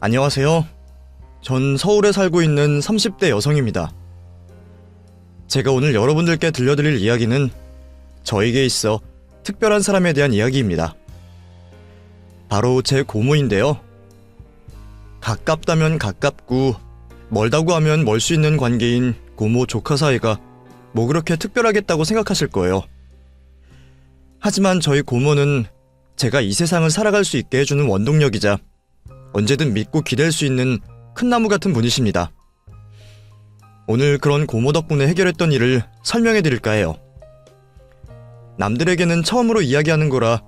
안녕하세요. 전 서울에 살고 있는 30대 여성입니다. 제가 오늘 여러분들께 들려드릴 이야기는 저에게 있어 특별한 사람에 대한 이야기입니다. 바로 제 고모인데요. 가깝다면 가깝고 멀다고 하면 멀 수 있는 관계인 고모 조카 사이가 뭐 그렇게 특별하겠다고 생각하실 거예요. 하지만 저희 고모는 제가 이 세상을 살아갈 수 있게 해주는 원동력이자 언제든 믿고 기댈 수 있는 큰 나무 같은 분이십니다. 오늘 그런 고모 덕분에 해결했던 일을 설명해 드릴까 해요. 남들에게는 처음으로 이야기하는 거라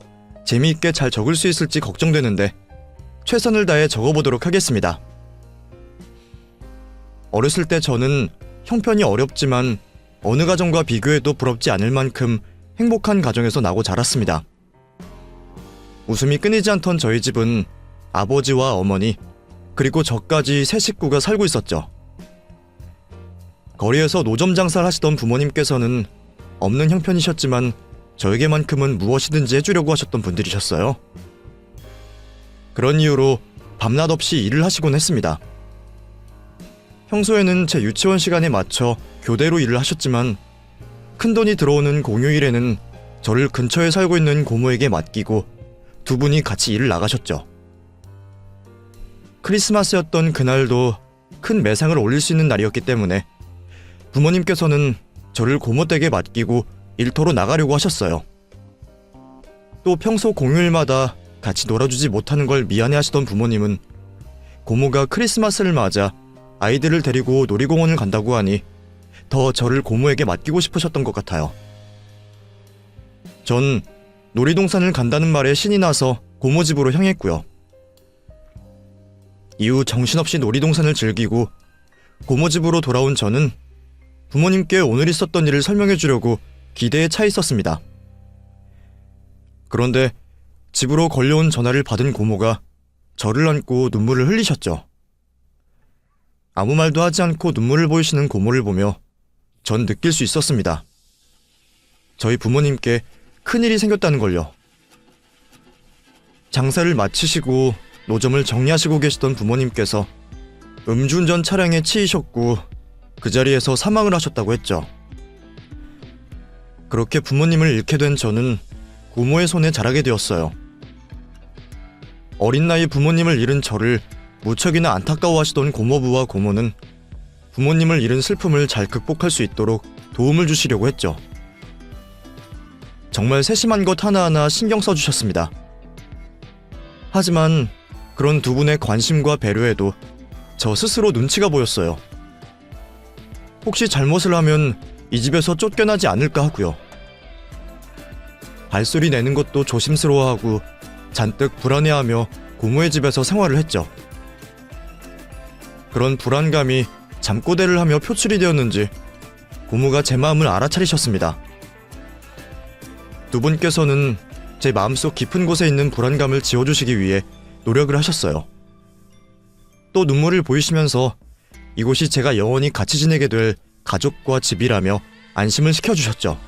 재미있게 잘 적을 수 있을지 걱정되는데 최선을 다해 적어보도록 하겠습니다. 어렸을 때 저는 형편이 어렵지만 어느 가정과 비교해도 부럽지 않을 만큼 행복한 가정에서 나고 자랐습니다. 웃음이 끊이지 않던 저희 집은 아버지와 어머니 그리고 저까지 세 식구가 살고 있었죠. 거리에서 노점 장사를 하시던 부모님께서는 없는 형편이셨지만 저에게만큼은 무엇이든지 해주려고 하셨던 분들이셨어요. 그런 이유로 밤낮 없이 일을 하시곤 했습니다. 평소에는 제 유치원 시간에 맞춰 교대로 일을 하셨지만 큰돈이 들어오는 공휴일에는 저를 근처에 살고 있는 고모에게 맡기고 두 분이 같이 일을 나가셨죠. 크리스마스였던 그날도 큰 매상을 올릴 수 있는 날이었기 때문에 부모님께서는 저를 고모 댁에 맡기고 일터로 나가려고 하셨어요. 또 평소 공휴일마다 같이 놀아주지 못하는 걸 미안해하시던 부모님은 고모가 크리스마스를 맞아 아이들을 데리고 놀이공원을 간다고 하니 더 저를 고모에게 맡기고 싶으셨던 것 같아요. 전 놀이동산을 간다는 말에 신이 나서 고모 집으로 향했고요. 이후 정신없이 놀이동산을 즐기고 고모 집으로 돌아온 저는 부모님께 오늘 있었던 일을 설명해 주려고 기대에 차 있었습니다. 그런데 집으로 걸려온 전화를 받은 고모가 저를 안고 눈물을 흘리셨죠. 아무 말도 하지 않고 눈물을 보이시는 고모를 보며 전 느낄 수 있었습니다. 저희 부모님께 큰일이 생겼다는 걸요. 장사를 마치시고 노점을 정리하시고 계시던 부모님께서 음주운전 차량에 치이셨고 그 자리에서 사망을 하셨다고 했죠. 그렇게 부모님을 잃게 된 저는 고모의 손에 자라게 되었어요. 어린 나이 부모님을 잃은 저를 무척이나 안타까워하시던 고모부와 고모는 부모님을 잃은 슬픔을 잘 극복할 수 있도록 도움을 주시려고 했죠. 정말 세심한 것 하나하나 신경 써주셨습니다. 하지만 그런 두 분의 관심과 배려에도 저 스스로 눈치가 보였어요. 혹시 잘못을 하면 이 집에서 쫓겨나지 않을까 하고요. 발소리 내는 것도 조심스러워하고 잔뜩 불안해하며 고모의 집에서 생활을 했죠. 그런 불안감이 잠꼬대를 하며 표출이 되었는지 고모가 제 마음을 알아차리셨습니다. 두 분께서는 제 마음속 깊은 곳에 있는 불안감을 지워주시기 위해 노력을 하셨어요. 또 눈물을 보이시면서 이곳이 제가 영원히 같이 지내게 될 가족과 집이라며 안심을 시켜주셨죠.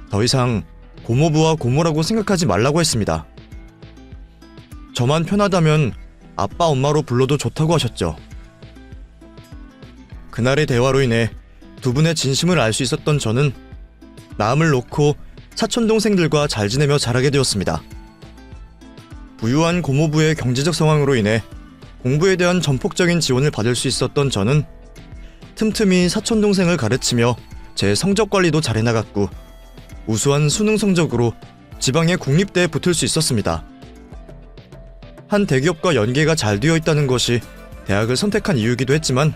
더 이상 고모부와 고모라고 생각하지 말라고 했습니다. 저만 편하다면 아빠 엄마로 불러도 좋다고 하셨죠. 그날의 대화로 인해 두 분의 진심을 알 수 있었던 저는 마음을 놓고 사촌동생들과 잘 지내며 자라게 되었습니다. 부유한 고모부의 경제적 상황으로 인해 공부에 대한 전폭적인 지원을 받을 수 있었던 저는 틈틈이 사촌동생을 가르치며 제 성적 관리도 잘해나갔고 우수한 수능 성적으로 지방의 국립대에 붙을 수 있었습니다. 한 대기업과 연계가 잘 되어 있다는 것이 대학을 선택한 이유이기도 했지만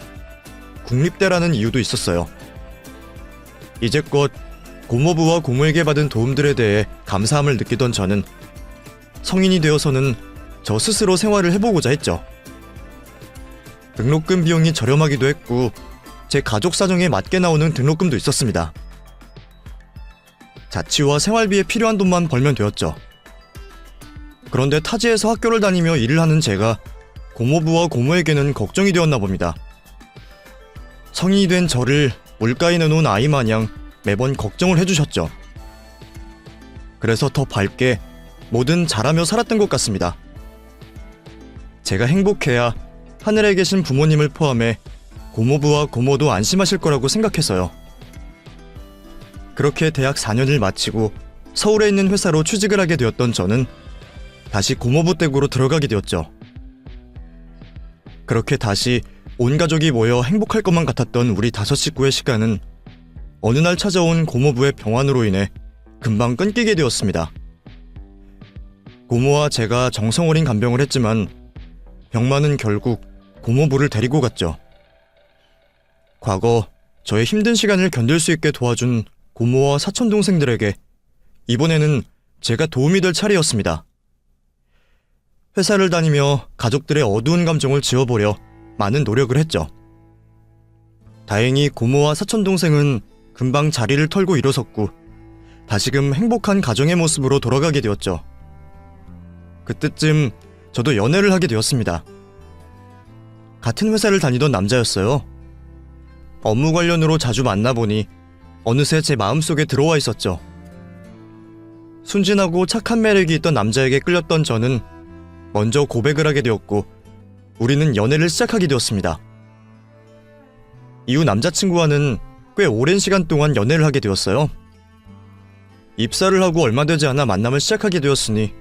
국립대라는 이유도 있었어요. 이제껏 고모부와 고모에게 받은 도움들에 대해 감사함을 느끼던 저는 성인이 되어서는 저 스스로 생활을 해보고자 했죠. 등록금 비용이 저렴하기도 했고 제 가족 사정에 맞게 나오는 등록금도 있었습니다. 자취와 생활비에 필요한 돈만 벌면 되었죠. 그런데 타지에서 학교를 다니며 일을 하는 제가 고모부와 고모에게는 걱정이 되었나 봅니다. 성인이 된 저를 물가에 내놓은 아이 마냥 매번 걱정을 해주셨죠. 그래서 더 밝게 뭐든 잘하며 살았던 것 같습니다. 제가 행복해야 하늘에 계신 부모님을 포함해 고모부와 고모도 안심하실 거라고 생각해서요. 그렇게 대학 4년을 마치고 서울에 있는 회사로 취직을 하게 되었던 저는 다시 고모부 댁으로 들어가게 되었죠. 그렇게 다시 온 가족이 모여 행복할 것만 같았던 우리 5 식구의 시간은 어느 날 찾아온 고모부의 병환으로 인해 금방 끊기게 되었습니다. 고모와 제가 정성 어린 간병을 했지만 병만은 결국 고모부를 데리고 갔죠. 과거 저의 힘든 시간을 견딜 수 있게 도와준 고모와 사촌 동생들에게 이번에는 제가 도움이 될 차례였습니다. 회사를 다니며 가족들의 어두운 감정을 지워보려 많은 노력을 했죠. 다행히 고모와 사촌 동생은 금방 자리를 털고 일어섰고 다시금 행복한 가정의 모습으로 돌아가게 되었죠. 그때쯤 저도 연애를 하게 되었습니다. 같은 회사를 다니던 남자였어요. 업무 관련으로 자주 만나보니 어느새 제 마음속에 들어와 있었죠. 순진하고 착한 매력이 있던 남자에게 끌렸던 저는 먼저 고백을 하게 되었고 우리는 연애를 시작하게 되었습니다. 이후 남자친구와는 꽤 오랜 시간 동안 연애를 하게 되었어요. 입사를 하고 얼마 되지 않아 만남을 시작하게 되었으니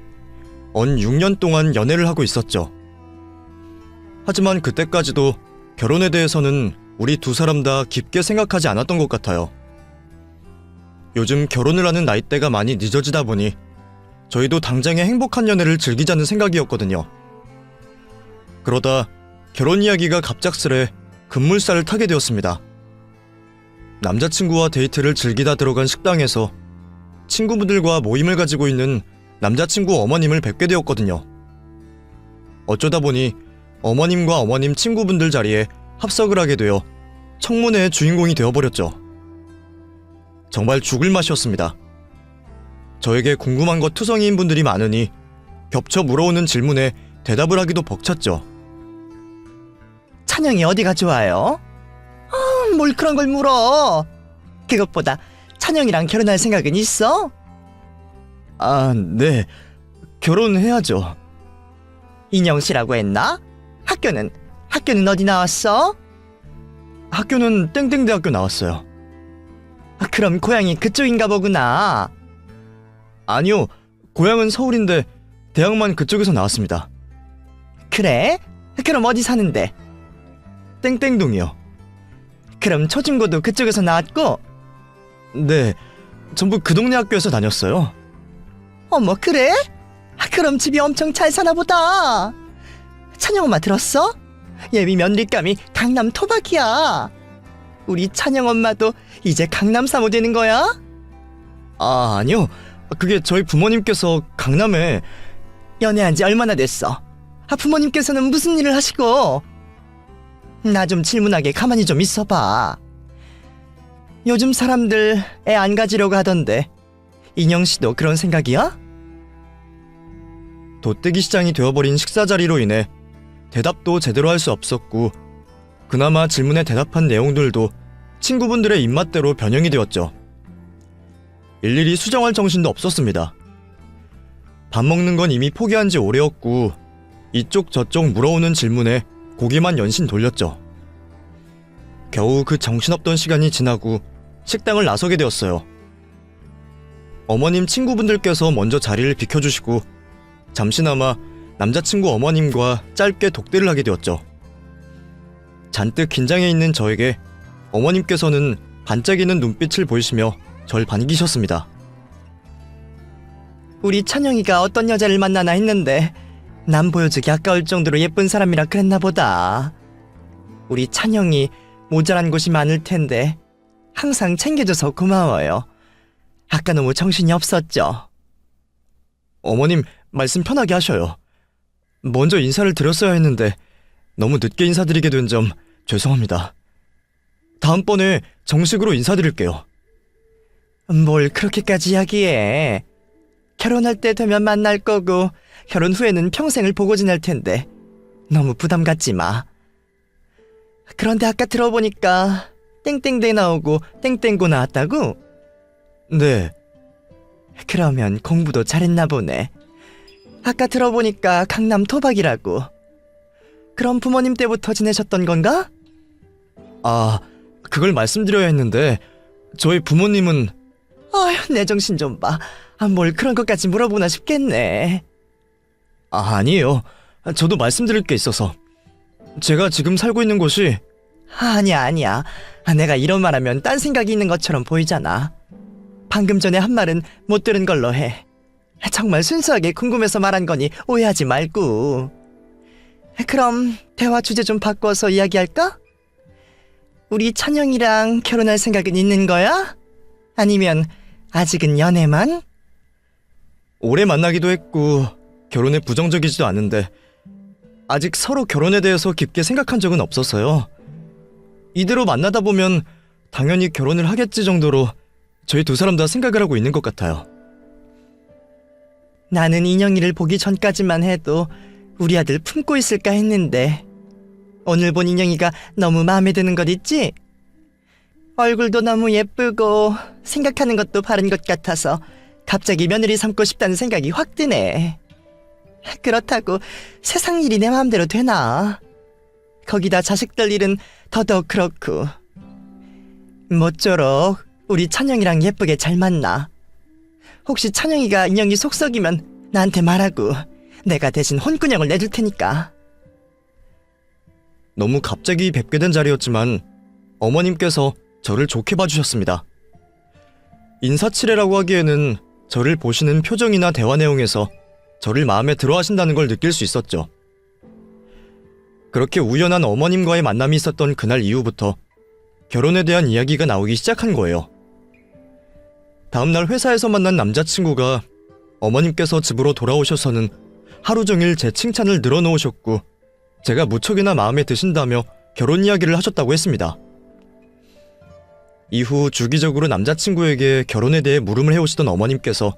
언 6년 동안 연애를 하고 있었죠. 하지만 그때까지도 결혼에 대해서는 우리 두 사람 다 깊게 생각하지 않았던 것 같아요. 요즘 결혼을 하는 나이대가 많이 늦어지다 보니 저희도 당장의 행복한 연애를 즐기자는 생각이었거든요. 그러다 결혼 이야기가 갑작스레 급물살을 타게 되었습니다. 남자친구와 데이트를 즐기다 들어간 식당에서 친구분들과 모임을 가지고 있는 남자친구 어머님을 뵙게 되었거든요. 어쩌다 보니 어머님과 어머님 친구분들 자리에 합석을 하게 되어 청문회의 주인공이 되어버렸죠. 정말 죽을 맛이었습니다. 저에게 궁금한 것 투성이인 분들이 많으니 겹쳐 물어오는 질문에 대답을 하기도 벅찼죠. 찬영이 어디가 좋아요? 뭘 그런 걸 물어. 그것보다 찬영이랑 결혼할 생각은 있어? 아, 네. 결혼해야죠. 인영씨라고 했나? 학교는 어디 나왔어? 학교는 땡땡대학교 나왔어요. 그럼 고향이 그쪽인가 보구나. 아니요, 고향은 서울인데 대학만 그쪽에서 나왔습니다. 그래? 그럼 어디 사는데? 땡땡동이요. 그럼 초중고도 그쪽에서 나왔고? 네, 전부 그 동네 학교에서 다녔어요. 어머, 그래? 그럼 집이 엄청 잘 사나 보다. 찬영 엄마 들었어? 예비 며느리감이 강남 토박이야. 우리 찬영 엄마도 이제 강남 사모 되는 거야? 아, 아니요. 그게 저희 부모님께서 강남에... 연애한 지 얼마나 됐어? 부모님께서는 무슨 일을 하시고? 나 좀 질문하게 가만히 좀 있어봐. 요즘 사람들 애 안 가지려고 하던데 인영씨도 그런 생각이야? 도떼기 시장이 되어버린 식사 자리로 인해 대답도 제대로 할 수 없었고 그나마 질문에 대답한 내용들도 친구분들의 입맛대로 변형이 되었죠. 일일이 수정할 정신도 없었습니다. 밥 먹는 건 이미 포기한 지 오래였고 이쪽 저쪽 물어오는 질문에 고개만 연신 돌렸죠. 겨우 그 정신없던 시간이 지나고 식당을 나서게 되었어요. 어머님 친구분들께서 먼저 자리를 비켜주시고 잠시나마 남자친구 어머님과 짧게 독대를 하게 되었죠. 잔뜩 긴장해 있는 저에게 어머님께서는 반짝이는 눈빛을 보이시며 절 반기셨습니다. 우리 찬영이가 어떤 여자를 만나나 했는데 남 보여주기 아까울 정도로 예쁜 사람이라 그랬나 보다. 우리 찬영이 모자란 곳이 많을 텐데 항상 챙겨줘서 고마워요. 아까 너무 정신이 없었죠? 어머님, 말씀 편하게 하셔요. 먼저 인사를 드렸어야 했는데 너무 늦게 인사드리게 된 점 죄송합니다. 다음번에 정식으로 인사드릴게요. 뭘 그렇게까지 이야기해. 결혼할 때 되면 만날 거고 결혼 후에는 평생을 보고 지낼 텐데 너무 부담 갖지 마. 그런데 아까 들어보니까 땡땡대 나오고 땡땡고 나왔다고? 네. 그러면 공부도 잘했나 보네. 아까 들어보니까 강남 토박이라고. 그럼 부모님 때부터 지내셨던 건가? 아, 그걸 말씀드려야 했는데 저희 부모님은 어휴, 내 정신 좀 봐. 뭘 그런 것까지 물어보나 싶겠네. 아니에요. 저도 말씀드릴 게 있어서. 제가 지금 살고 있는 곳이 아니야. 내가 이런 말하면 딴 생각이 있는 것처럼 보이잖아. 방금 전에 한 말은 못 들은 걸로 해. 정말 순수하게 궁금해서 말한 거니 오해하지 말고. 그럼 대화 주제 좀 바꿔서 이야기할까? 우리 찬영이랑 결혼할 생각은 있는 거야? 아니면 아직은 연애만? 오래 만나기도 했고 결혼에 부정적이지도 않은데 아직 서로 결혼에 대해서 깊게 생각한 적은 없어서요. 이대로 만나다 보면 당연히 결혼을 하겠지 정도로 저희 두 사람 다 생각을 하고 있는 것 같아요. 나는 인영이를 보기 전까지만 해도 우리 아들 품고 있을까 했는데 오늘 본 인영이가 너무 마음에 드는 것 있지? 얼굴도 너무 예쁘고 생각하는 것도 바른 것 같아서 갑자기 며느리 삼고 싶다는 생각이 확 드네. 그렇다고 세상 일이 내 마음대로 되나? 거기다 자식들 일은 더더욱 그렇고. 모쪼록 우리 찬영이랑 예쁘게 잘 만나. 혹시 찬영이가 인영이 속썩이면 나한테 말하고 내가 대신 혼꾸녕을 내줄 테니까. 너무 갑자기 뵙게 된 자리였지만 어머님께서 저를 좋게 봐주셨습니다. 인사치레라고 하기에는 저를 보시는 표정이나 대화 내용에서 저를 마음에 들어 하신다는 걸 느낄 수 있었죠. 그렇게 우연한 어머님과의 만남이 있었던 그날 이후부터 결혼에 대한 이야기가 나오기 시작한 거예요. 다음날 회사에서 만난 남자친구가 어머님께서 집으로 돌아오셔서는 하루 종일 제 칭찬을 늘어놓으셨고 제가 무척이나 마음에 드신다며 결혼 이야기를 하셨다고 했습니다. 이후 주기적으로 남자친구에게 결혼에 대해 물음을 해오시던 어머님께서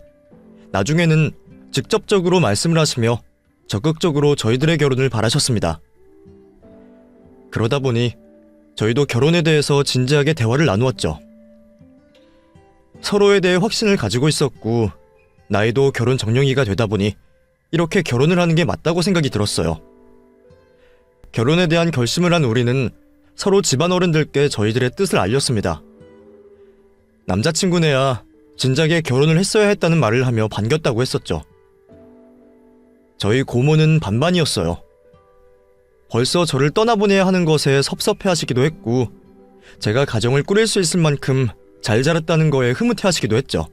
나중에는 직접적으로 말씀을 하시며 적극적으로 저희들의 결혼을 바라셨습니다. 그러다 보니 저희도 결혼에 대해서 진지하게 대화를 나누었죠. 서로에 대해 확신을 가지고 있었고 나이도 결혼 적령이가 되다 보니 이렇게 결혼을 하는 게 맞다고 생각이 들었어요. 결혼에 대한 결심을 한 우리는 서로 집안 어른들께 저희들의 뜻을 알렸습니다. 남자친구네야 진작에 결혼을 했어야 했다는 말을 하며 반겼다고 했었죠. 저희 고모는 반반이었어요. 벌써 저를 떠나보내야 하는 것에 섭섭해하시기도 했고 제가 가정을 꾸릴 수 있을 만큼 잘 자랐다는 거에 흐뭇해하시기도 했죠.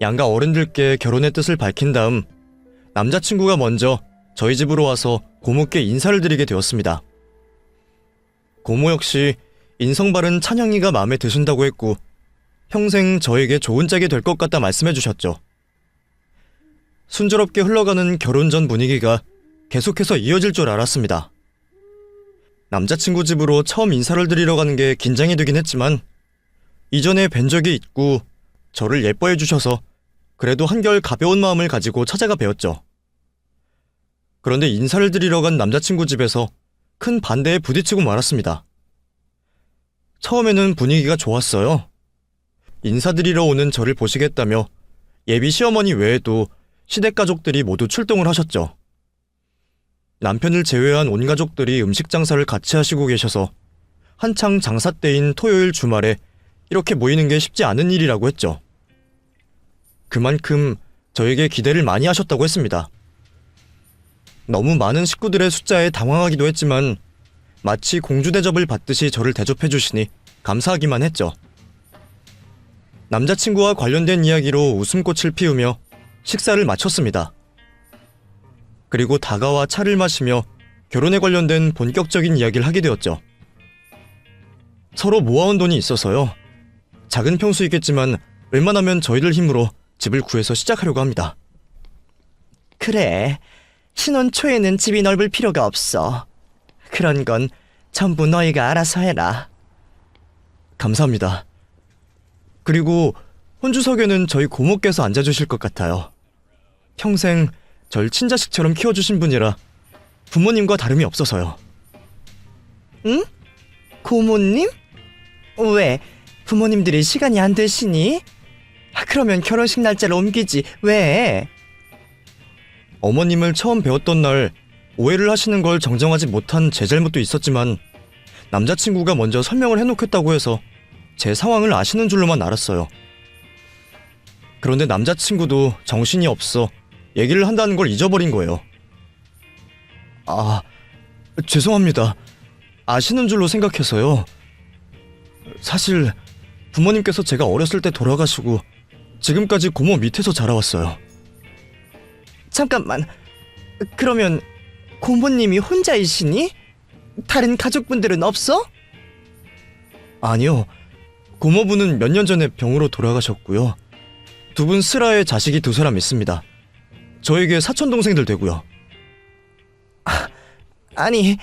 양가 어른들께 결혼의 뜻을 밝힌 다음 남자친구가 먼저 저희 집으로 와서 고모께 인사를 드리게 되었습니다. 고모 역시 인성 바른 찬영이가 마음에 드신다고 했고 평생 저에게 좋은 짝이 될 것 같다 말씀해 주셨죠. 순조롭게 흘러가는 결혼 전 분위기가 계속해서 이어질 줄 알았습니다. 남자친구 집으로 처음 인사를 드리러 가는 게 긴장이 되긴 했지만 이전에 뵌 적이 있고 저를 예뻐해 주셔서 그래도 한결 가벼운 마음을 가지고 찾아가 뵈었죠. 그런데 인사를 드리러 간 남자친구 집에서 큰 반대에 부딪히고 말았습니다. 처음에는 분위기가 좋았어요. 인사드리러 오는 저를 보시겠다며 예비 시어머니 외에도 시댁 가족들이 모두 출동을 하셨죠. 남편을 제외한 온 가족들이 음식 장사를 같이 하시고 계셔서 한창 장사 때인 토요일 주말에 이렇게 모이는 게 쉽지 않은 일이라고 했죠. 그만큼 저에게 기대를 많이 하셨다고 했습니다. 너무 많은 식구들의 숫자에 당황하기도 했지만 마치 공주 대접을 받듯이 저를 대접해 주시니 감사하기만 했죠. 남자친구와 관련된 이야기로 웃음꽃을 피우며 식사를 마쳤습니다. 그리고 다가와 차를 마시며 결혼에 관련된 본격적인 이야기를 하게 되었죠. 서로 모아온 돈이 있어서요. 작은 평수이겠지만 웬만하면 저희들 힘으로 집을 구해서 시작하려고 합니다. 그래, 신혼 초에는 집이 넓을 필요가 없어. 그런 건 전부 너희가 알아서 해라. 감사합니다. 그리고 혼주석에는 저희 고모께서 앉아주실 것 같아요. 평생 절 친자식처럼 키워주신 분이라 부모님과 다름이 없어서요. 응? 고모님? 왜? 부모님들이 시간이 안 되시니? 그러면 결혼식 날짜를 옮기지 왜? 어머님을 처음 배웠던 날 오해를 하시는 걸 정정하지 못한 제 잘못도 있었지만 남자친구가 먼저 설명을 해놓겠다고 해서 제 상황을 아시는 줄로만 알았어요. 그런데 남자친구도 정신이 없어 얘기를 한다는 걸 잊어버린 거예요. 아, 죄송합니다. 아시는 줄로 생각해서요. 사실 부모님께서 제가 어렸을 때 돌아가시고 지금까지 고모 밑에서 자라왔어요. 잠깐만. 그러면 고모님이 혼자이시니? 다른 가족분들은 없어? 아니요. 고모부는 몇 년 전에 병으로 돌아가셨고요. 두 분 슬하에 자식이 2사람 있습니다. 저에게 사촌동생들 되고요. 아니,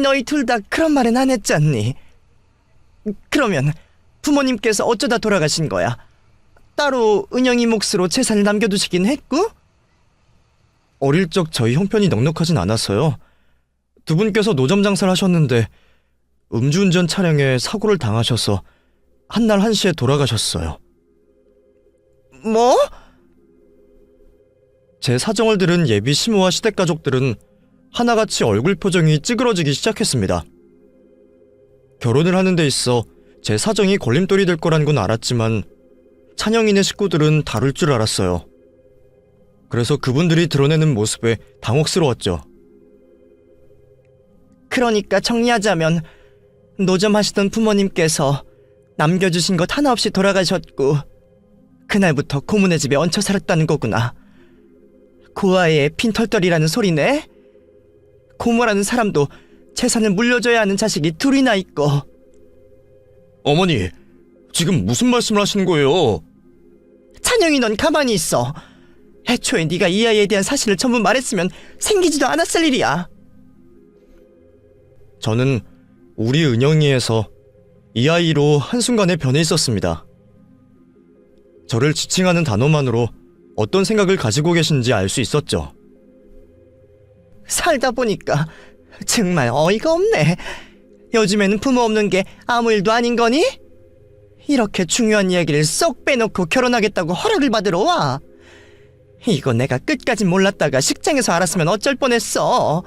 너희 둘 다 그런 말은 안 했잖니? 그러면 부모님께서 어쩌다 돌아가신 거야? 따로 은영이 몫으로 재산을 남겨두시긴 했고? 어릴 적 저희 형편이 넉넉하진 않아서요. 두 분께서 노점 장사를 하셨는데 음주운전 차량에 사고를 당하셔서 한날 1시에 돌아가셨어요. 뭐? 제 사정을 들은 예비 시모와 시댁 가족들은 하나같이 얼굴 표정이 찌그러지기 시작했습니다. 결혼을 하는 데 있어 제 사정이 걸림돌이 될 거란 건 알았지만 찬영이네 식구들은 다룰 줄 알았어요. 그래서 그분들이 드러내는 모습에 당혹스러웠죠. 그러니까 정리하자면 노점 하시던 부모님께서 남겨주신 것 하나 없이 돌아가셨고 그날부터 고모네 집에 얹혀 살았다는 거구나. 고아의 빈털떨이라는 소리네. 고모라는 사람도 재산을 물려줘야 하는 자식이 둘이나 있고. 어머니, 지금 무슨 말씀을 하시는 거예요? 찬영이 넌 가만히 있어. 애초에 네가 이 아이에 대한 사실을 전부 말했으면 생기지도 않았을 일이야. 저는 우리 은영이에서 이 아이로 한순간에 변해 있었습니다. 저를 지칭하는 단어만으로 어떤 생각을 가지고 계신지 알 수 있었죠. 살다 보니까 정말 어이가 없네. 요즘에는 부모 없는 게 아무 일도 아닌 거니? 이렇게 중요한 이야기를 쏙 빼놓고 결혼하겠다고 허락을 받으러 와. 이거 내가 끝까지 몰랐다가 식장에서 알았으면 어쩔 뻔했어.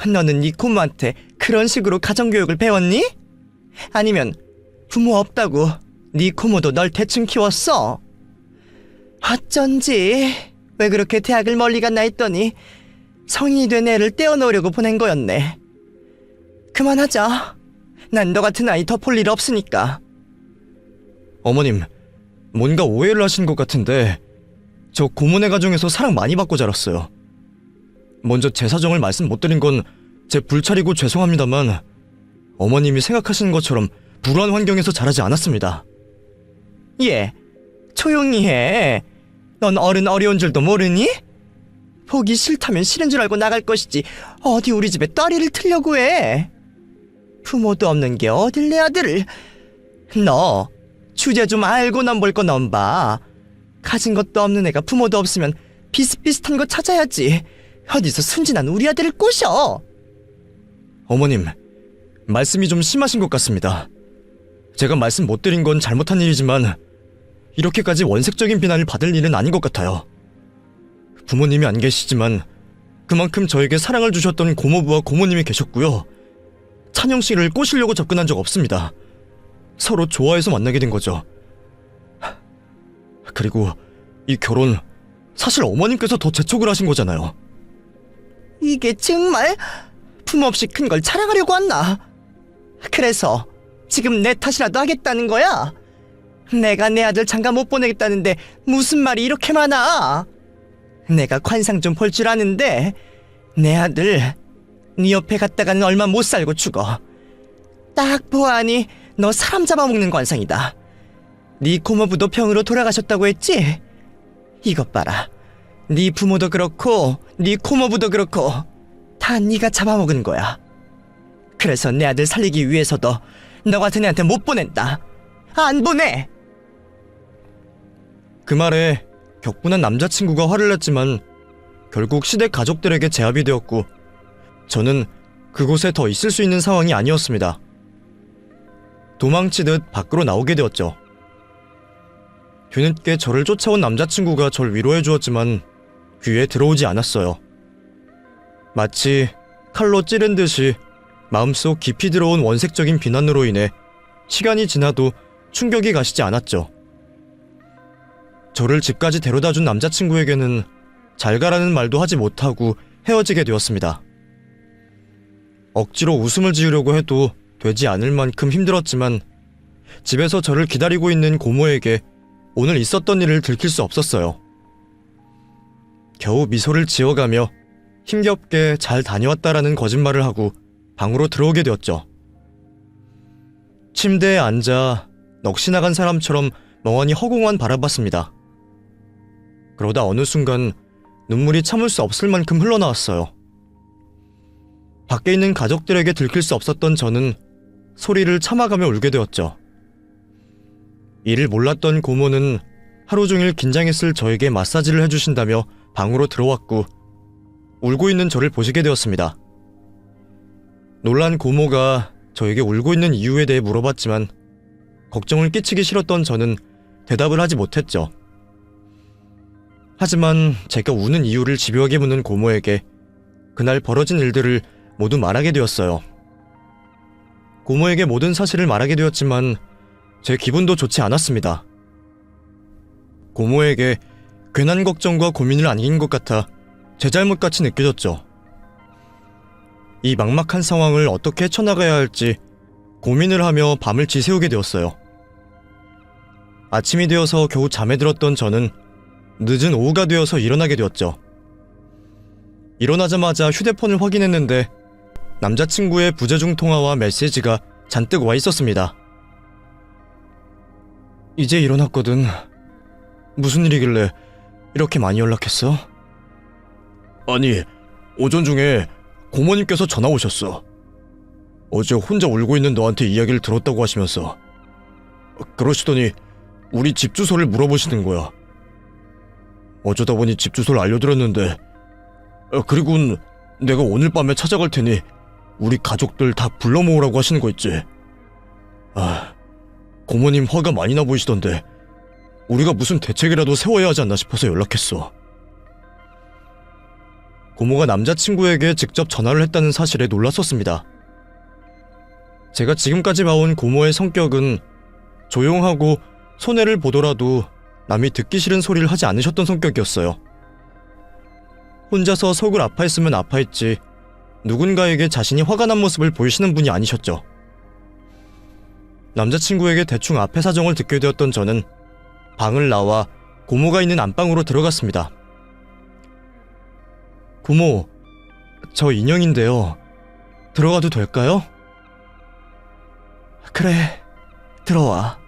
너는 네 고모한테 그런 식으로 가정교육을 배웠니? 아니면 부모 없다고 네 고모도 널 대충 키웠어? 어쩐지 왜 그렇게 대학을 멀리 갔나 했더니 성인이 된 애를 떼어놓으려고 보낸 거였네. 그만하자. 난 너 같은 아이 덮을 일 없으니까. 어머님, 뭔가 오해를 하신 것 같은데 저 고모네 가정에서 사랑 많이 받고 자랐어요. 먼저 제 사정을 말씀 못 드린 건 제 불찰이고 죄송합니다만 어머님이 생각하시는 것처럼 불우한 환경에서 자라지 않았습니다. 예, 조용히 해. 넌 어른 어려운 줄도 모르니? 보기 싫다면 싫은 줄 알고 나갈 것이지 어디 우리 집에 딸이를 틀려고 해. 부모도 없는 게 어딜 내 아들을. 너 주제 좀 알고 넘볼 거 넘봐. 가진 것도 없는 애가 부모도 없으면 비슷비슷한 거 찾아야지. 어디서 순진한 우리 아들을 꼬셔. 어머님, 말씀이 좀 심하신 것 같습니다. 제가 말씀 못 드린 건 잘못한 일이지만 이렇게까지 원색적인 비난을 받을 일은 아닌 것 같아요. 부모님이 안 계시지만 그만큼 저에게 사랑을 주셨던 고모부와 고모님이 계셨고요. 찬영 씨를 꼬시려고 접근한 적 없습니다. 서로 좋아해서 만나게 된 거죠. 그리고 이 결혼 사실 어머님께서 더 재촉을 하신 거잖아요. 이게 정말 부모 없이 큰 걸 자랑하려고 왔나? 그래서 지금 내 탓이라도 하겠다는 거야? 내가 내 아들 장가 못 보내겠다는데 무슨 말이 이렇게 많아? 내가 관상 좀 볼 줄 아는데 내 아들 네 옆에 갔다가는 얼마 못 살고 죽어. 딱 보아하니 너 사람 잡아먹는 관상이다. 네 고모부도 병으로 돌아가셨다고 했지? 이것 봐라. 네 부모도 그렇고 네 고모부도 그렇고 다 네가 잡아먹은 거야. 그래서 내 아들 살리기 위해서도 너 같은 애한테 못 보낸다. 안 보내! 그 말에 격분한 남자친구가 화를 냈지만 결국 시댁 가족들에게 제압이 되었고 저는 그곳에 더 있을 수 있는 상황이 아니었습니다. 도망치듯 밖으로 나오게 되었죠. 뒤늦게 저를 쫓아온 남자친구가 절 위로해 주었지만 귀에 들어오지 않았어요. 마치 칼로 찌른 듯이 마음속 깊이 들어온 원색적인 비난으로 인해 시간이 지나도 충격이 가시지 않았죠. 저를 집까지 데려다준 남자친구에게는 잘 가라는 말도 하지 못하고 헤어지게 되었습니다. 억지로 웃음을 지으려고 해도 되지 않을 만큼 힘들었지만 집에서 저를 기다리고 있는 고모에게 오늘 있었던 일을 들킬 수 없었어요. 겨우 미소를 지어가며 힘겹게 잘 다녀왔다라는 거짓말을 하고 방으로 들어오게 되었죠. 침대에 앉아 넋이 나간 사람처럼 멍하니 허공만 바라봤습니다. 그러다 어느 순간 눈물이 참을 수 없을 만큼 흘러나왔어요. 밖에 있는 가족들에게 들킬 수 없었던 저는 소리를 참아가며 울게 되었죠. 이를 몰랐던 고모는 하루 종일 긴장했을 저에게 마사지를 해주신다며 방으로 들어왔고 울고 있는 저를 보시게 되었습니다. 놀란 고모가 저에게 울고 있는 이유에 대해 물어봤지만 걱정을 끼치기 싫었던 저는 대답을 하지 못했죠. 하지만 제가 우는 이유를 집요하게 묻는 고모에게 그날 벌어진 일들을 모두 말하게 되었어요. 고모에게 모든 사실을 말하게 되었지만 제 기분도 좋지 않았습니다. 고모에게 괜한 걱정과 고민을 안긴 것 같아 제 잘못같이 느껴졌죠. 이 막막한 상황을 어떻게 헤쳐나가야 할지 고민을 하며 밤을 지새우게 되었어요. 아침이 되어서 겨우 잠에 들었던 저는 늦은 오후가 되어서 일어나게 되었죠. 일어나자마자 휴대폰을 확인했는데 남자친구의 부재중 통화와 메시지가 잔뜩 와 있었습니다. 이제 일어났거든. 무슨 일이길래 이렇게 많이 연락했어? 아니, 오전 중에 고모님께서 전화 오셨어. 어제 혼자 울고 있는 너한테 이야기를 들었다고 하시면서 그러시더니 우리 집 주소를 물어보시는 거야. 어쩌다 보니 집 주소를 알려드렸는데 그리고는 내가 오늘 밤에 찾아갈 테니 우리 가족들 다 불러 모으라고 하시는 거 있지. 고모님 화가 많이 나 보이시던데 우리가 무슨 대책이라도 세워야 하지 않나 싶어서 연락했어. 고모가 남자친구에게 직접 전화를 했다는 사실에 놀랐었습니다. 제가 지금까지 봐온 고모의 성격은 조용하고 손해를 보더라도 남이 듣기 싫은 소리를 하지 않으셨던 성격이었어요. 혼자서 속을 아파했으면 아파했지 누군가에게 자신이 화가 난 모습을 보이시는 분이 아니셨죠. 남자친구에게 대충 앞의 사정을 듣게 되었던 저는 방을 나와 고모가 있는 안방으로 들어갔습니다. 고모, 저 인형인데요. 들어가도 될까요? 그래, 들어와.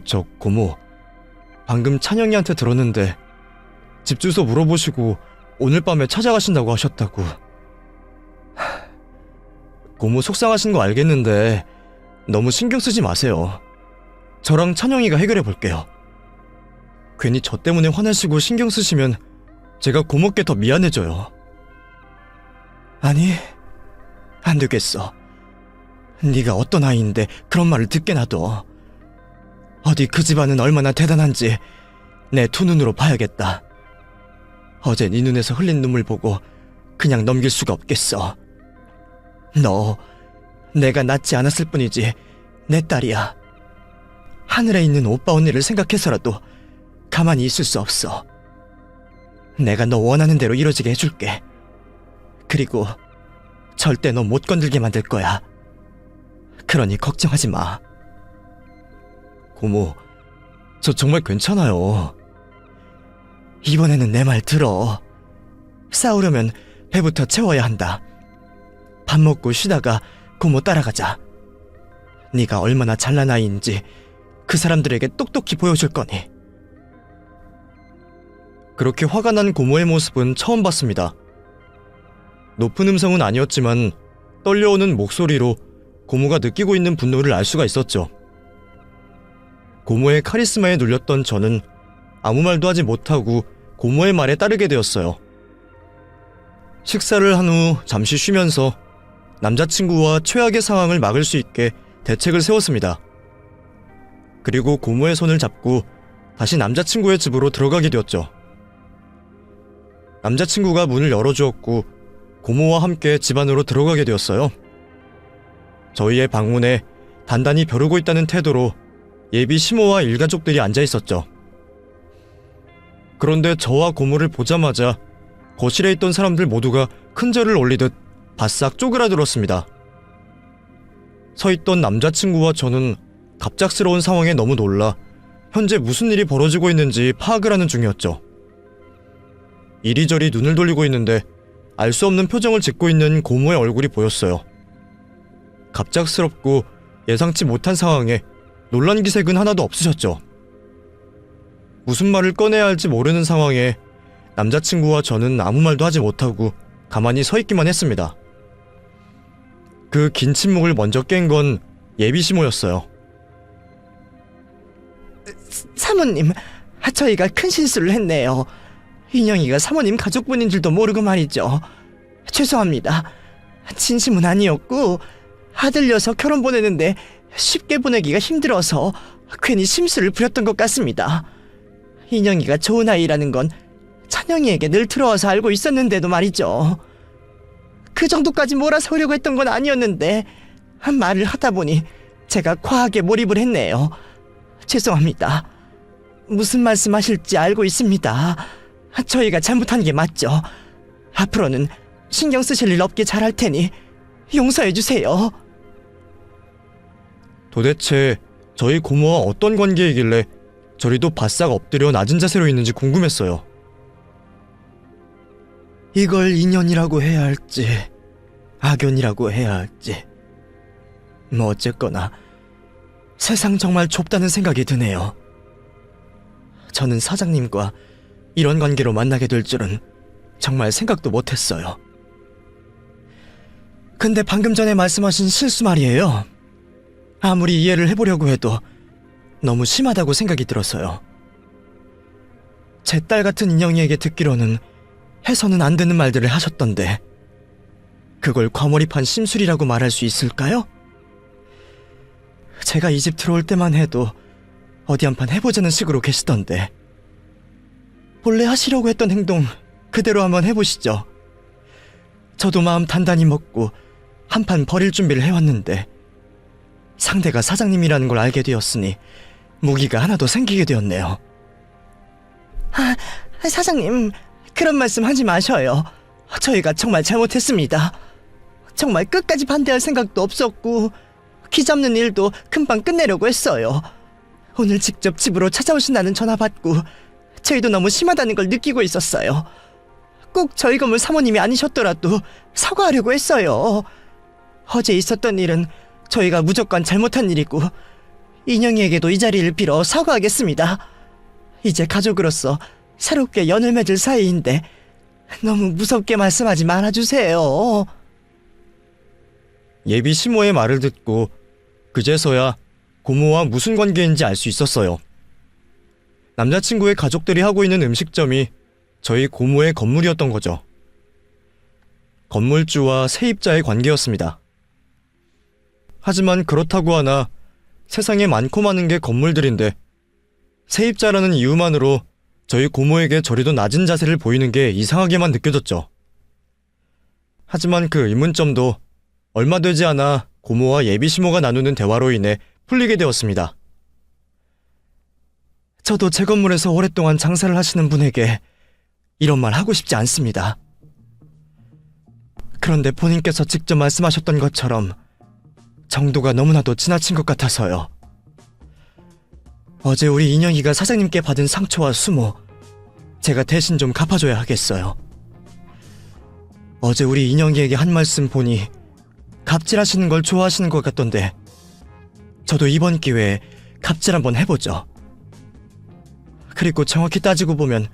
저 고모, 방금 찬영이한테 들었는데 집 주소 물어보시고 오늘 밤에 찾아가신다고 하셨다고. 고모 속상하신 거 알겠는데 너무 신경 쓰지 마세요. 저랑 찬영이가 해결해 볼게요. 괜히 저 때문에 화내시고 신경 쓰시면 제가 고모께 더 미안해져요. 아니, 안 되겠어. 네가 어떤 아이인데 그런 말을 듣게 놔둬. 어디 그 집안은 얼마나 대단한지 내 두 눈으로 봐야겠다. 어제 네 눈에서 흘린 눈물 보고 그냥 넘길 수가 없겠어. 너 내가 낳지 않았을 뿐이지 내 딸이야. 하늘에 있는 오빠 언니를 생각해서라도 가만히 있을 수 없어. 내가 너 원하는 대로 이루어지게 해줄게. 그리고 절대 너 못 건들게 만들 거야. 그러니 걱정하지 마. 고모, 저 정말 괜찮아요. 이번에는 내 말 들어. 싸우려면 배부터 채워야 한다. 밥 먹고 쉬다가 고모 따라가자. 네가 얼마나 잘난 아이인지 그 사람들에게 똑똑히 보여줄 거니. 그렇게 화가 난 고모의 모습은 처음 봤습니다. 높은 음성은 아니었지만 떨려오는 목소리로 고모가 느끼고 있는 분노를 알 수가 있었죠. 고모의 카리스마에 눌렸던 저는 아무 말도 하지 못하고 고모의 말에 따르게 되었어요. 식사를 한 후 잠시 쉬면서 남자친구와 최악의 상황을 막을 수 있게 대책을 세웠습니다. 그리고 고모의 손을 잡고 다시 남자친구의 집으로 들어가게 되었죠. 남자친구가 문을 열어주었고 고모와 함께 집 안으로 들어가게 되었어요. 저희의 방문에 단단히 벼르고 있다는 태도로 예비 시모와 일가족들이 앉아 있었죠. 그런데 저와 고모를 보자마자 거실에 있던 사람들 모두가 큰절을 올리듯 바싹 쪼그라들었습니다. 서 있던 남자친구와 저는 갑작스러운 상황에 너무 놀라 현재 무슨 일이 벌어지고 있는지 파악을 하는 중이었죠. 이리저리 눈을 돌리고 있는데 알 수 없는 표정을 짓고 있는 고모의 얼굴이 보였어요. 갑작스럽고 예상치 못한 상황에 놀란 기색은 하나도 없으셨죠. 무슨 말을 꺼내야 할지 모르는 상황에 남자친구와 저는 아무 말도 하지 못하고 가만히 서 있기만 했습니다. 그 긴 침묵을 먼저 깬 건 예비 시모였어요. 사모님, 저희가 큰 실수를 했네요. 인영이가 사모님 가족분인 줄도 모르고 말이죠. 죄송합니다. 진심은 아니었고 아들려서 결혼 보내는데 쉽게 보내기가 힘들어서 괜히 심술을 부렸던 것 같습니다. 인영이가 좋은 아이라는 건 찬영이에게 늘 들어와서 알고 있었는데도 말이죠. 그 정도까지 몰아서려고 했던 건 아니었는데 말을 하다 보니 제가 과하게 몰입을 했네요. 죄송합니다. 무슨 말씀하실지 알고 있습니다. 저희가 잘못한 게 맞죠. 앞으로는 신경 쓰실 일 없게 잘할 테니 용서해 주세요. 도대체 저희 고모와 어떤 관계이길래 저리도 바싹 엎드려 낮은 자세로 있는지 궁금했어요. 이걸 인연이라고 해야 할지 악연이라고 해야 할지 뭐 어쨌거나 세상 정말 좁다는 생각이 드네요. 저는 사장님과 이런 관계로 만나게 될 줄은 정말 생각도 못했어요. 근데 방금 전에 말씀하신 실수 말이에요. 아무리 이해를 해보려고 해도 너무 심하다고 생각이 들어서요. 제 딸 같은 인영이에게 듣기로는 해서는 안 되는 말들을 하셨던데 그걸 과몰입한 심술이라고 말할 수 있을까요? 제가 이 집 들어올 때만 해도 어디 한판 해보자는 식으로 계시던데 본래 하시려고 했던 행동 그대로 한번 해보시죠. 저도 마음 단단히 먹고 한판 버릴 준비를 해왔는데 상대가 사장님이라는 걸 알게 되었으니 무기가 하나 더 생기게 되었네요. 사장님, 그런 말씀 하지 마셔요. 저희가 정말 잘못했습니다. 정말 끝까지 반대할 생각도 없었고 기 잡는 일도 금방 끝내려고 했어요. 오늘 직접 집으로 찾아오신다는 전화 받고 저희도 너무 심하다는 걸 느끼고 있었어요. 꼭 저희 건물 사모님이 아니셨더라도 사과하려고 했어요. 어제 있었던 일은 저희가 무조건 잘못한 일이고 인영이에게도 이 자리를 빌어 사과하겠습니다. 이제 가족으로서 새롭게 연을 맺을 사이인데 너무 무섭게 말씀하지 말아주세요. 예비 시모의 말을 듣고 그제서야 고모와 무슨 관계인지 알 수 있었어요. 남자친구의 가족들이 하고 있는 음식점이 저희 고모의 건물이었던 거죠. 건물주와 세입자의 관계였습니다. 하지만 그렇다고 하나 세상에 많고 많은 게 건물들인데 세입자라는 이유만으로 저희 고모에게 저리도 낮은 자세를 보이는 게 이상하게만 느껴졌죠. 하지만 그 의문점도 얼마 되지 않아 고모와 예비 시모가 나누는 대화로 인해 풀리게 되었습니다. 저도 제 건물에서 오랫동안 장사를 하시는 분에게 이런 말 하고 싶지 않습니다. 그런데 본인께서 직접 말씀하셨던 것처럼 정도가 너무나도 지나친 것 같아서요. 어제 우리 인영이가 사장님께 받은 상처와 수모 제가 대신 좀 갚아줘야 하겠어요. 어제 우리 인영이에게 한 말씀 보니 갑질하시는 걸 좋아하시는 것 같던데 저도 이번 기회에 갑질 한번 해보죠. 그리고 정확히 따지고 보면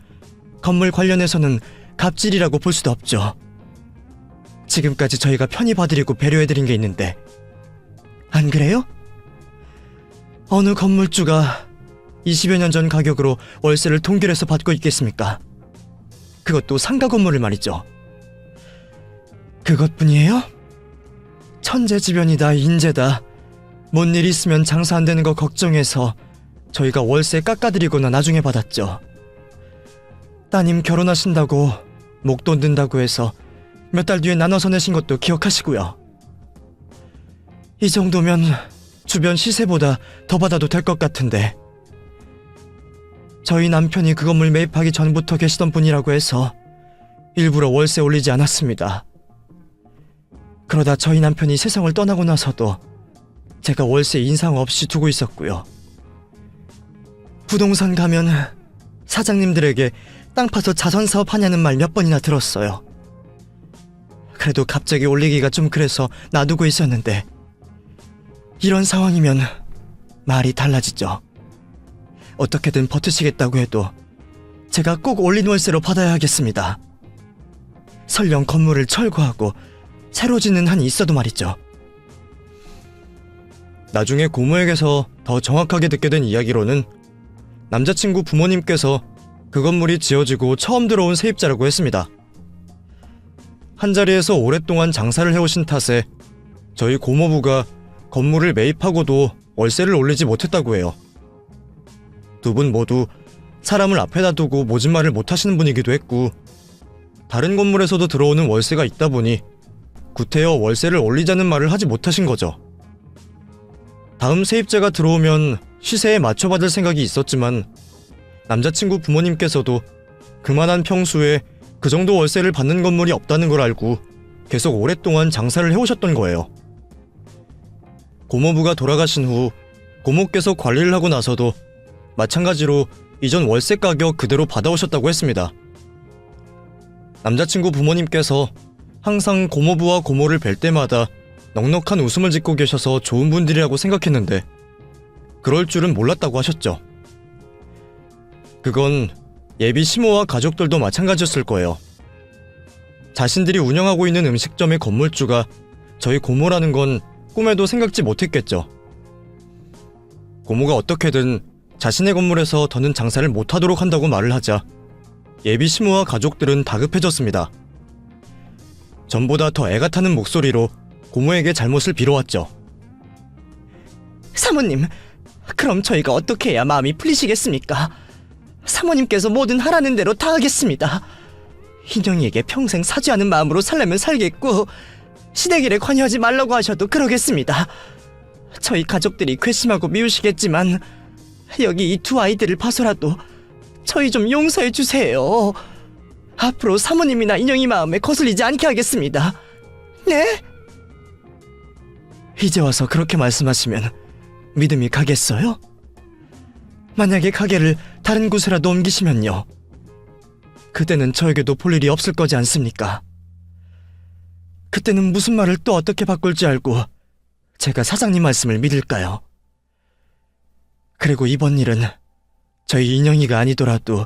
건물 관련해서는 갑질이라고 볼 수도 없죠. 지금까지 저희가 편히 봐드리고 배려해드린 게 있는데 안 그래요? 어느 건물주가 20여 년 전 가격으로 월세를 동결해서 받고 있겠습니까? 그것도 상가 건물을 말이죠. 그것뿐이에요? 천재지변이다 인재다 뭔 일 있으면 장사 안 되는 거 걱정해서 저희가 월세 깎아드리거나 나중에 받았죠. 따님 결혼하신다고 목돈 든다고 해서 몇 달 뒤에 나눠서 내신 것도 기억하시고요. 이 정도면 주변 시세보다 더 받아도 될 것 같은데, 저희 남편이 그 건물 매입하기 전부터 계시던 분이라고 해서 일부러 월세 올리지 않았습니다. 그러다 저희 남편이 세상을 떠나고 나서도 제가 월세 인상 없이 두고 있었고요. 부동산 가면 사장님들에게 땅 파서 자선 사업하냐는 말 몇 번이나 들었어요. 그래도 갑자기 올리기가 좀 그래서 놔두고 있었는데, 이런 상황이면 말이 달라지죠. 어떻게든 버티시겠다고 해도 제가 꼭 올린 월세로 받아야 하겠습니다. 설령 건물을 철거하고 새로 짓는 한이 있어도 말이죠. 나중에 고모에게서 더 정확하게 듣게 된 이야기로는 남자친구 부모님께서 그 건물이 지어지고 처음 들어온 세입자라고 했습니다. 한자리에서 오랫동안 장사를 해오신 탓에 저희 고모부가 건물을 매입하고도 월세를 올리지 못했다고 해요. 두 분 모두 사람을 앞에다 두고 모진 말을 못하시는 분이기도 했고, 다른 건물에서도 들어오는 월세가 있다 보니 구태여 월세를 올리자는 말을 하지 못하신 거죠. 다음 세입자가 들어오면 시세에 맞춰받을 생각이 있었지만 남자친구 부모님께서도 그만한 평수에 그 정도 월세를 받는 건물이 없다는 걸 알고 계속 오랫동안 장사를 해오셨던 거예요. 고모부가 돌아가신 후 고모께서 관리를 하고 나서도 마찬가지로 이전 월세 가격 그대로 받아오셨다고 했습니다. 남자친구 부모님께서 항상 고모부와 고모를 뵐 때마다 넉넉한 웃음을 짓고 계셔서 좋은 분들이라고 생각했는데 그럴 줄은 몰랐다고 하셨죠. 그건 예비 시모와 가족들도 마찬가지였을 거예요. 자신들이 운영하고 있는 음식점의 건물주가 저희 고모라는 건 꿈에도 생각지 못했겠죠. 고모가 어떻게든 자신의 건물에서 더는 장사를 못하도록 한다고 말을 하자 예비 시모와 가족들은 다급해졌습니다. 전보다 더 애가 타는 목소리로 고모에게 잘못을 빌어왔죠. 사모님, 그럼 저희가 어떻게 해야 마음이 풀리시겠습니까? 사모님께서 뭐든 하라는 대로 다 하겠습니다. 인영이에게 평생 사죄하는 마음으로 살려면 살겠고, 시댁일에 관여하지 말라고 하셔도 그러겠습니다. 저희 가족들이 괘씸하고 미우시겠지만 여기 이 두 아이들을 봐서라도 저희 좀 용서해 주세요. 앞으로 사모님이나 인영이 마음에 거슬리지 않게 하겠습니다. 네? 이제 와서 그렇게 말씀하시면 믿음이 가겠어요? 만약에 가게를 다른 곳에라도 옮기시면요, 그때는 저에게도 볼 일이 없을 거지 않습니까? 그때는 무슨 말을 또 어떻게 바꿀지 알고 제가 사장님 말씀을 믿을까요? 그리고 이번 일은 저희 인영이가 아니더라도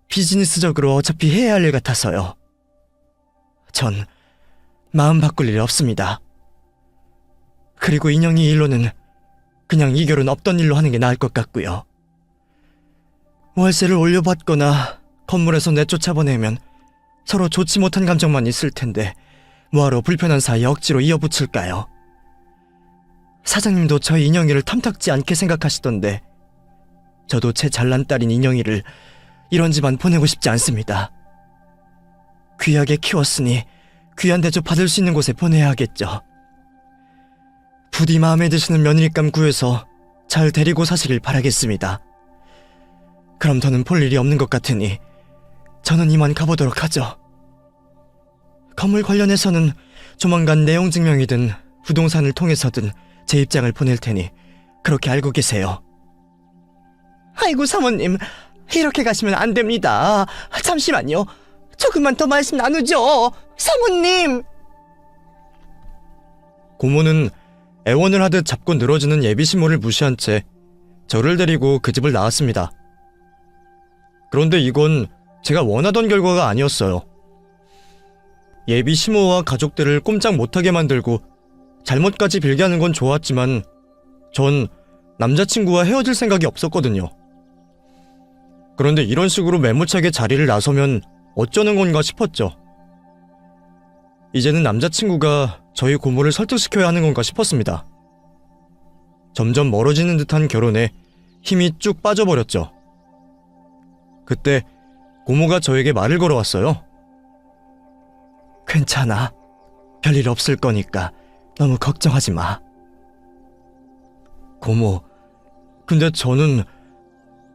비즈니스적으로 어차피 해야 할 일 같아서요. 전 마음 바꿀 일 없습니다. 그리고 인영이 일로는 그냥 이 결혼 없던 일로 하는 게 나을 것 같고요. 월세를 올려받거나 건물에서 내쫓아보내면 서로 좋지 못한 감정만 있을 텐데 뭐하러 불편한 사이 억지로 이어붙일까요? 사장님도 저희 인영이를 탐탁지 않게 생각하시던데 저도 제 잘난 딸인 인영이를 이런 집안 보내고 싶지 않습니다. 귀하게 키웠으니 귀한 대접 받을 수 있는 곳에 보내야 하겠죠. 부디 마음에 드시는 며느리감 구해서 잘 데리고 사시길 바라겠습니다. 그럼 더는 볼 일이 없는 것 같으니 저는 이만 가보도록 하죠. 건물 관련해서는 조만간 내용 증명이든 부동산을 통해서든 제 입장을 보낼 테니 그렇게 알고 계세요. 아이고 사모님, 이렇게 가시면 안 됩니다. 잠시만요. 조금만 더 말씀 나누죠. 사모님! 고모는 애원을 하듯 잡고 늘어지는 예비 시모를 무시한 채 저를 데리고 그 집을 나왔습니다. 그런데 이건 제가 원하던 결과가 아니었어요. 예비 시모와 가족들을 꼼짝 못하게 만들고 잘못까지 빌게 하는 건 좋았지만 전 남자친구와 헤어질 생각이 없었거든요. 그런데 이런 식으로 매몰차게 자리를 나서면 어쩌는 건가 싶었죠. 이제는 남자친구가 저희 고모를 설득시켜야 하는 건가 싶었습니다. 점점 멀어지는 듯한 결혼에 힘이 쭉 빠져버렸죠. 그때 고모가 저에게 말을 걸어왔어요. 괜찮아. 별일 없을 거니까 너무 걱정하지 마. 고모, 근데 저는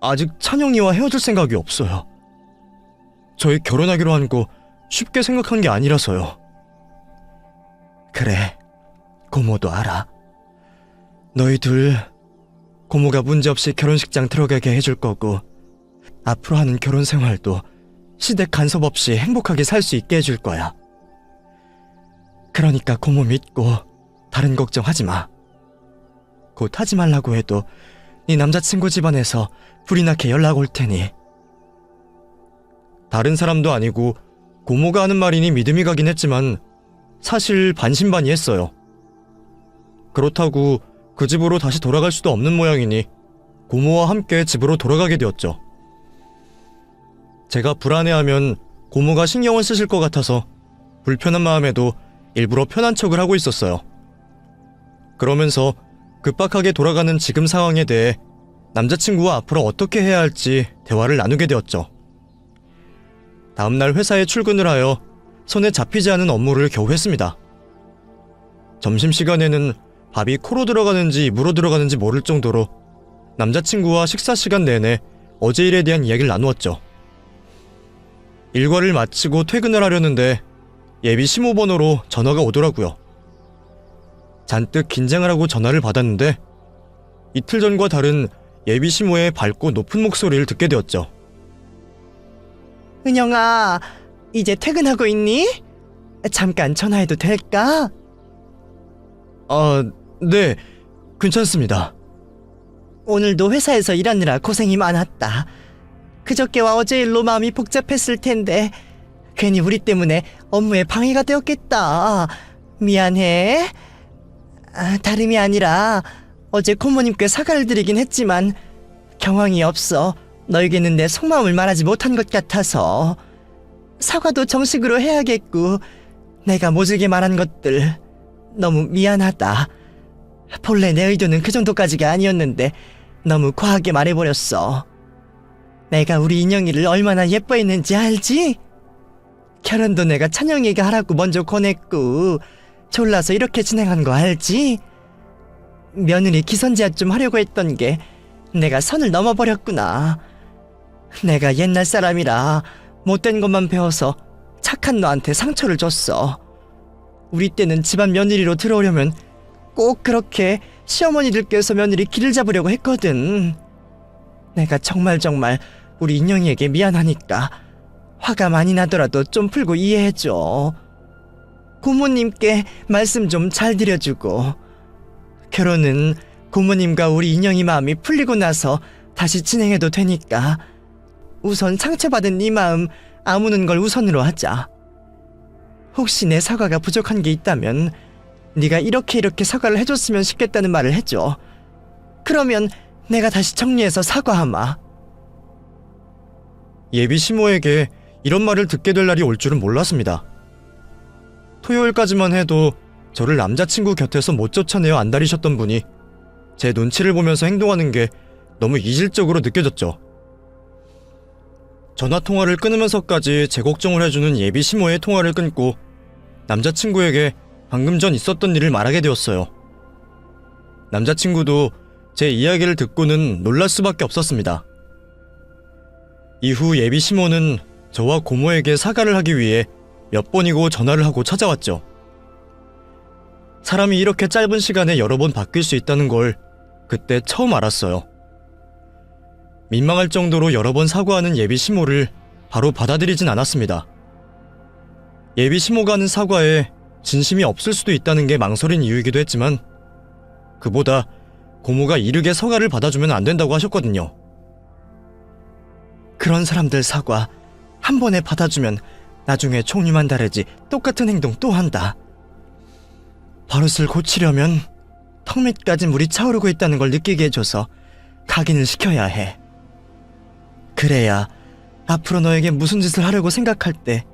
아직 찬영이와 헤어질 생각이 없어요. 저희 결혼하기로 한 거 쉽게 생각한 게 아니라서요. 그래, 고모도 알아. 너희 둘 고모가 문제없이 결혼식장 들어가게 해줄 거고 앞으로 하는 결혼 생활도 시댁 간섭 없이 행복하게 살 수 있게 해줄 거야. 그러니까 고모 믿고 다른 걱정하지 마. 곧 하지 말라고 해도 네 남자친구 집안에서 불이 나게 연락 올 테니. 다른 사람도 아니고 고모가 하는 말이니 믿음이 가긴 했지만 사실 반신반의했어요. 그렇다고 그 집으로 다시 돌아갈 수도 없는 모양이니 고모와 함께 집으로 돌아가게 되었죠. 제가 불안해하면 고모가 신경을 쓰실 것 같아서 불편한 마음에도 일부러 편한 척을 하고 있었어요. 그러면서 급박하게 돌아가는 지금 상황에 대해 남자친구와 앞으로 어떻게 해야 할지 대화를 나누게 되었죠. 다음날 회사에 출근을 하여 손에 잡히지 않은 업무를 겨우 했습니다. 점심시간에는 밥이 코로 들어가는지 입으로 들어가는지 모를 정도로 남자친구와 식사 시간 내내 어제 일에 대한 이야기를 나누었죠. 일과를 마치고 퇴근을 하려는데 예비 심호번호로 전화가 오더라고요. 잔뜩 긴장을 하고 전화를 받았는데 이틀 전과 다른 예비 심호의 밝고 높은 목소리를 듣게 되었죠. 은영아, 이제 퇴근하고 있니? 잠깐 전화해도 될까? 네, 괜찮습니다. 오늘도 회사에서 일하느라 고생이 많았다. 그저께와 어제 일로 마음이 복잡했을 텐데 괜히 우리 때문에 업무에 방해가 되었겠다. 미안해. 다름이 아니라 어제 고모님께 사과를 드리긴 했지만 경황이 없어 너에게는 내 속마음을 말하지 못한 것 같아서. 사과도 정식으로 해야겠고 내가 모질게 말한 것들 너무 미안하다. 본래 내 의도는 그 정도까지가 아니었는데 너무 과하게 말해버렸어. 내가 우리 인영이를 얼마나 예뻐했는지 알지? 결혼도 내가 찬영이가 하라고 먼저 권했고 졸라서 이렇게 진행한 거 알지? 며느리 기선제압 좀 하려고 했던 게 내가 선을 넘어버렸구나. 내가 옛날 사람이라 못된 것만 배워서 착한 너한테 상처를 줬어. 우리 때는 집안 며느리로 들어오려면 꼭 그렇게 시어머니들께서 며느리 길을 잡으려고 했거든. 내가 정말 우리 인영이에게 미안하니까 화가 많이 나더라도 좀 풀고 이해해줘. 고모님께 말씀 좀 잘 드려주고. 결혼은 고모님과 우리 인영이 마음이 풀리고 나서 다시 진행해도 되니까 우선 상처받은 네 마음 아무는 걸 우선으로 하자. 혹시 내 사과가 부족한 게 있다면 네가 이렇게 사과를 해줬으면 싶겠다는 말을 해줘. 그러면 내가 다시 정리해서 사과하마. 예비 시모에게 이런 말을 듣게 될 날이 올 줄은 몰랐습니다. 토요일까지만 해도 저를 남자친구 곁에서 못 쫓아내어 안달이셨던 분이 제 눈치를 보면서 행동하는 게 너무 이질적으로 느껴졌죠. 전화통화를 끊으면서까지 제 걱정을 해주는 예비 시모의 통화를 끊고 남자친구에게 방금 전 있었던 일을 말하게 되었어요. 남자친구도 제 이야기를 듣고는 놀랄 수밖에 없었습니다. 이후 예비 시모는 저와 고모에게 사과를 하기 위해 몇 번이고 전화를 하고 찾아왔죠. 사람이 이렇게 짧은 시간에 여러 번 바뀔 수 있다는 걸 그때 처음 알았어요. 민망할 정도로 여러 번 사과하는 예비 시모를 바로 받아들이진 않았습니다. 예비 시모가 하는 사과에 진심이 없을 수도 있다는 게 망설인 이유이기도 했지만 그보다 고모가 이르게 사과를 받아주면 안 된다고 하셨거든요. 그런 사람들 사과 한 번에 받아주면 나중에 종류만 다르지 똑같은 행동 또 한다. 버릇을 고치려면 턱 밑까지 물이 차오르고 있다는 걸 느끼게 해줘서 각인을 시켜야 해. 그래야 앞으로 너에게 무슨 짓을 하려고 생각할 때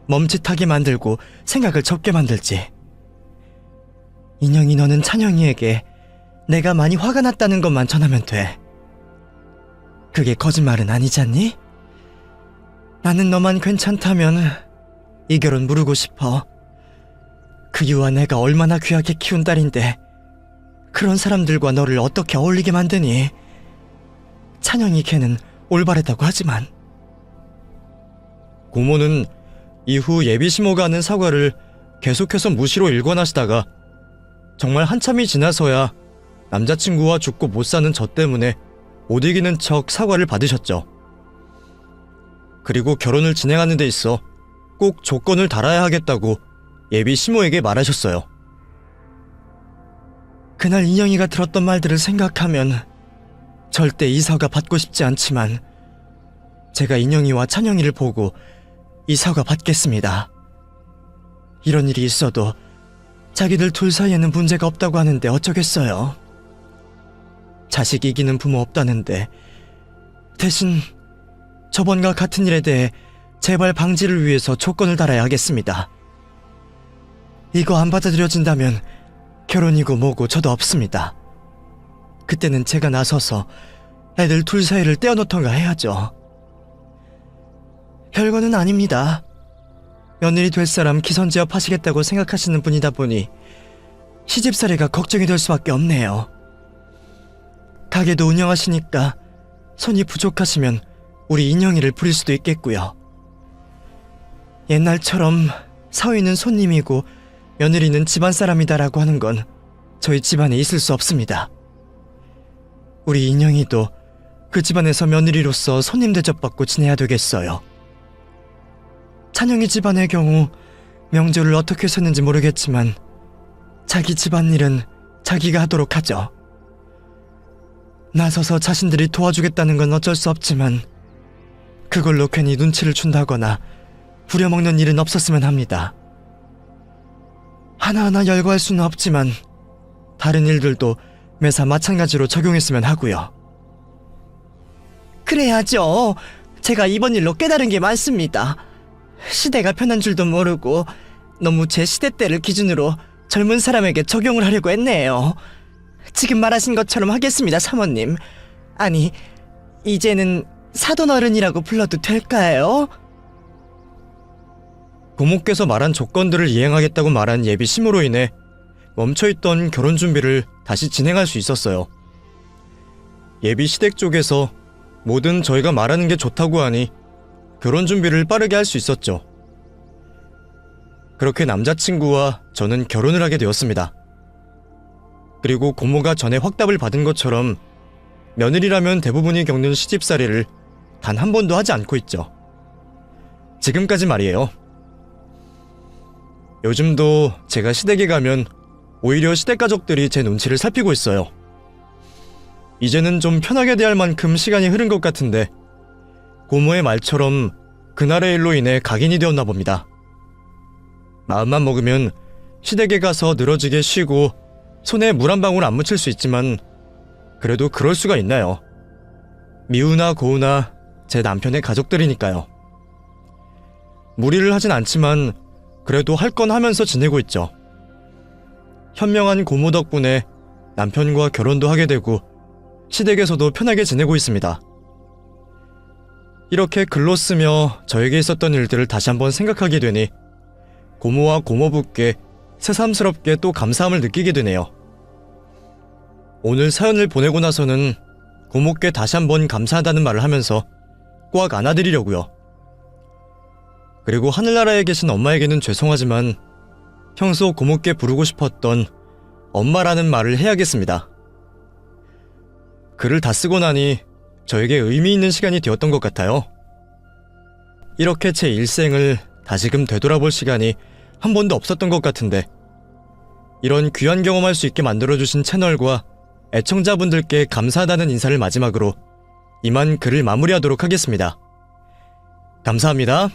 멈칫하게 만들고 생각을 접게 만들지. 인영이 너는 찬영이에게 내가 많이 화가 났다는 것만 전하면 돼. 그게 거짓말은 아니잖니? 나는 너만 괜찮다면 이 결혼 무르고 싶어. 그 유아 내가 얼마나 귀하게 키운 딸인데 그런 사람들과 너를 어떻게 어울리게 만드니? 찬영이 걔는 올바르다고 하지만. 고모는 이후 예비 시모가 하는 사과를 계속해서 무시로 일관하시다가 정말 한참이 지나서야 남자친구와 죽고 못 사는 저 때문에 못 이기는 척 사과를 받으셨죠. 그리고 결혼을 진행하는 데 있어 꼭 조건을 달아야 하겠다고 예비 시모에게 말하셨어요. 그날 인영이가 들었던 말들을 생각하면 절대 이 사과 받고 싶지 않지만 제가 인영이와 찬영이를 보고 이 사과 받겠습니다. 이런 일이 있어도 자기들 둘 사이에는 문제가 없다고 하는데 어쩌겠어요. 자식 이기는 부모 없다는데 대신 저번과 같은 일에 대해 재발 방지를 위해서 조건을 달아야 하겠습니다. 이거 안 받아들여진다면 결혼이고 뭐고 저도 없습니다. 그때는 제가 나서서 애들 둘 사이를 떼어놓던가 해야죠. 별거는 아닙니다. 며느리 될 사람 기선제압 하시겠다고 생각하시는 분이다 보니 시집살이가 걱정이 될 수밖에 없네요. 가게도 운영하시니까 손이 부족하시면 우리 인영이를 부릴 수도 있겠고요. 옛날처럼 사위는 손님이고 며느리는 집안 사람이다라고 하는 건 저희 집안에 있을 수 없습니다. 우리 인영이도 그 집안에서 며느리로서 손님 대접받고 지내야 되겠어요. 찬영이 집안의 경우 명절을 어떻게 섰는지 모르겠지만 자기 집안일은 자기가 하도록 하죠. 나서서 자신들이 도와주겠다는 건 어쩔 수 없지만 그걸로 괜히 눈치를 준다거나 부려먹는 일은 없었으면 합니다. 하나하나 열거할 수는 없지만 다른 일들도 매사 마찬가지로 적용했으면 하고요. 그래야죠. 제가 이번 일로 깨달은 게 많습니다. 시대가 편한 줄도 모르고 너무 제 시대때를 기준으로 젊은 사람에게 적용을 하려고 했네요. 지금 말하신 것처럼 하겠습니다, 사모님. 아니, 이제는 사돈어른이라고 불러도 될까요? 고모께서 말한 조건들을 이행하겠다고 말한 예비 시모로 인해 멈춰있던 결혼 준비를 다시 진행할 수 있었어요. 예비 시댁 쪽에서 뭐든 저희가 말하는 게 좋다고 하니 결혼 준비를 빠르게 할 수 있었죠. 그렇게 남자친구와 저는 결혼을 하게 되었습니다. 그리고 고모가 전에 확답을 받은 것처럼 며느리라면 대부분이 겪는 시집살이를 단 한 번도 하지 않고 있죠. 지금까지 말이에요. 요즘도 제가 시댁에 가면 오히려 시댁 가족들이 제 눈치를 살피고 있어요. 이제는 좀 편하게 대할 만큼 시간이 흐른 것 같은데 고모의 말처럼 그날의 일로 인해 각인이 되었나 봅니다. 마음만 먹으면 시댁에 가서 늘어지게 쉬고 손에 물 한 방울 안 묻힐 수 있지만 그래도 그럴 수가 있나요? 미우나 고우나 제 남편의 가족들이니까요. 무리를 하진 않지만 그래도 할 건 하면서 지내고 있죠. 현명한 고모 덕분에 남편과 결혼도 하게 되고 시댁에서도 편하게 지내고 있습니다. 이렇게 글로 쓰며 저에게 있었던 일들을 다시 한번 생각하게 되니 고모와 고모부께 새삼스럽게 또 감사함을 느끼게 되네요. 오늘 사연을 보내고 나서는 고모께 다시 한번 감사하다는 말을 하면서 꽉 안아드리려고요. 그리고 하늘나라에 계신 엄마에게는 죄송하지만 평소 고모께 부르고 싶었던 엄마라는 말을 해야겠습니다. 글을 다 쓰고 나니 저에게 의미 있는 시간이 되었던 것 같아요. 이렇게 제 일생을 다시금 되돌아볼 시간이 한 번도 없었던 것 같은데 이런 귀한 경험할 수 있게 만들어주신 채널과 애청자분들께 감사하다는 인사를 마지막으로 이만 글을 마무리하도록 하겠습니다. 감사합니다.